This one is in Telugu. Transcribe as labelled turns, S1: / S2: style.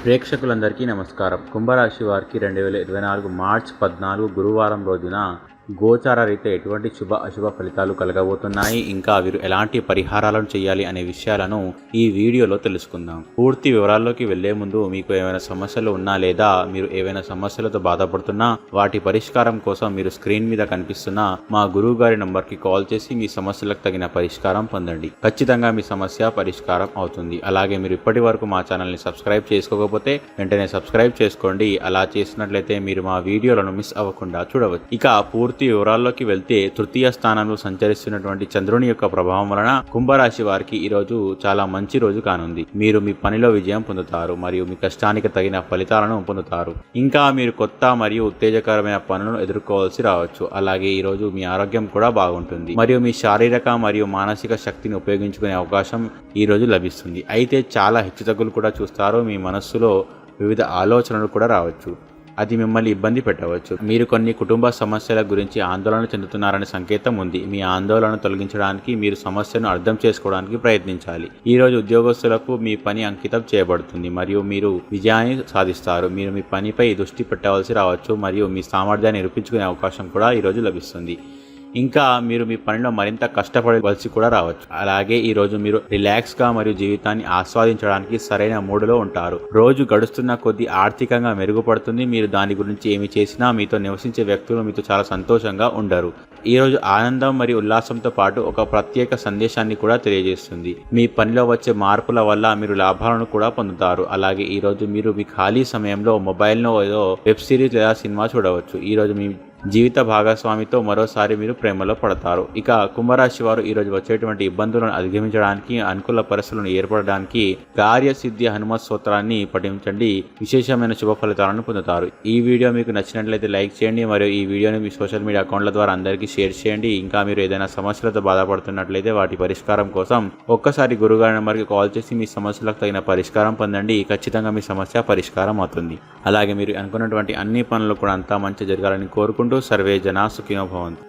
S1: ప్రేక్షకులందరికీ నమస్కారం. కుంభరాశి వారికి 2024 మార్చి 14 గురువారం రోజున గోచార రీత్యా ఎటువంటి శుభ అశుభ ఫలితాలు కలగబోతున్నాయి, ఇంకా వీరు ఎలాంటి పరిహారాలను చేయాలి అనే విషయాలను ఈ వీడియోలో తెలుసుకుందాం. పూర్తి వివరాల్లోకి వెళ్లే ముందు మీకు ఏమైనా సమస్యలు ఉన్నా లేదా మీరు ఏవైనా సమస్యలతో బాధపడుతున్నా వాటి పరిష్కారం కోసం మీరు స్క్రీన్ మీద కనిపిస్తున్న మా గురువు గారి నంబర్కి కాల్ చేసి మీ సమస్యలకు తగిన పరిష్కారం పొందండి. ఖచ్చితంగా మీ సమస్య పరిష్కారం అవుతుంది. అలాగే మీరు ఇప్పటి వరకు మా ఛానల్ని సబ్స్క్రైబ్ చేసుకోకపోతే వెంటనే సబ్స్క్రైబ్ చేసుకోండి. అలా చేసినట్లయితే మీరు మా వీడియోలను మిస్ అవ్వకుండా చూడవచ్చు. ఇక పూర్తి వివరాల్లోకి వెళ్తే, తృతీయ స్థానంలో సంచరిస్తున్నటువంటి చంద్రుని యొక్క ప్రభావం వలన కుంభరాశి వారికి ఈ రోజు చాలా మంచి రోజు కానుంది. మీరు మీ పనిలో విజయం పొందుతారు మరియు మీ కష్టానికి తగిన ఫలితాలను పొందుతారు. ఇంకా మీరు కొత్త మరియు ఉత్తేజకరమైన పనులను ఎదుర్కోవాల్సి రావచ్చు. అలాగే ఈ రోజు మీ ఆరోగ్యం కూడా బాగుంటుంది మరియు మీ శారీరక మరియు మానసిక శక్తిని ఉపయోగించుకునే అవకాశం ఈ రోజు లభిస్తుంది. అయితే చాలా హెచ్చుతగ్గులు కూడా చూస్తారు. మీ మనస్సులో వివిధ ఆలోచనలు కూడా రావచ్చు. అది మిమ్మల్ని ఇబ్బంది పెట్టవచ్చు. మీరు కొన్ని కుటుంబ సమస్యల గురించి ఆందోళన చెందుతున్నారనే సంకేతం ఉంది. మీ ఆందోళన తొలగించడానికి మీరు సమస్యను అర్థం చేసుకోవడానికి ప్రయత్నించాలి. ఈ రోజు ఉద్యోగస్తులకు మీ పని అంకితం చేయబడుతుంది మరియు మీరు విజయాన్ని సాధిస్తారు. మీరు మీ పనిపై దృష్టి పెట్టవలసి రావచ్చు మరియు మీ సామర్థ్యాన్ని నిరూపించుకునే అవకాశం కూడా ఈ రోజు లభిస్తుంది. ఇంకా మీరు మీ పనిలో మరింత కష్టపడవలసి కూడా రావచ్చు. అలాగే ఈ రోజు మీరు రిలాక్స్గా మరియు జీవితాన్ని ఆస్వాదించడానికి సరైన మూడులో ఉంటారు. రోజు గడుస్తున్న కొద్దీ ఆర్థికంగా మెరుగుపడుతుంది. మీరు దాని గురించి ఏమి చేసినా మీతో నివసించే వ్యక్తులు మీతో చాలా సంతోషంగా ఉండరు. ఈ రోజు ఆనందం మరియు ఉల్లాసంతో పాటు ఒక ప్రత్యేక సందేశాన్ని కూడా తెలియజేస్తుంది. మీ పనిలో వచ్చే మార్పుల వల్ల మీరు లాభాలను కూడా పొందుతారు. అలాగే ఈ రోజు మీరు మీ ఖాళీ సమయంలో మొబైల్లో ఏదో వెబ్ సిరీస్ లేదా సినిమా చూడవచ్చు. ఈ రోజు మీ జీవిత భాగస్వామితో మరోసారి మీరు ప్రేమలో పడతారు. ఇక కుంభరాశి వారు ఈరోజు వచ్చేటువంటి ఇబ్బందులను అధిగమించడానికి, అనుకూల పరిస్థితులను ఏర్పడడానికి కార్యసిద్ధి హనుమత్ స్తోత్రాన్ని పఠించండి. విశేషమైన శుభ ఫలితాలను పొందుతారు. ఈ వీడియో మీకు నచ్చినట్లయితే లైక్ చేయండి మరియు ఈ వీడియోని మీ సోషల్ మీడియా అకౌంట్ల ద్వారా అందరికీ షేర్ చేయండి. ఇంకా మీరు ఏదైనా సమస్యలతో బాధపడుతున్నట్లయితే వాటి పరిష్కారం కోసం ఒక్కసారి గురుగారి నెంబర్కి కాల్ చేసి మీ సమస్యలకు తగిన పరిష్కారం పొందండి. ఖచ్చితంగా మీ సమస్య పరిష్కారం అవుతుంది. అలాగే మీరు అనుకున్నటువంటి అన్ని పనులు కూడా అంతా మంచి జరగాలని కోరుకుంటూ సర్వే జనా సుఖినో భవంతు.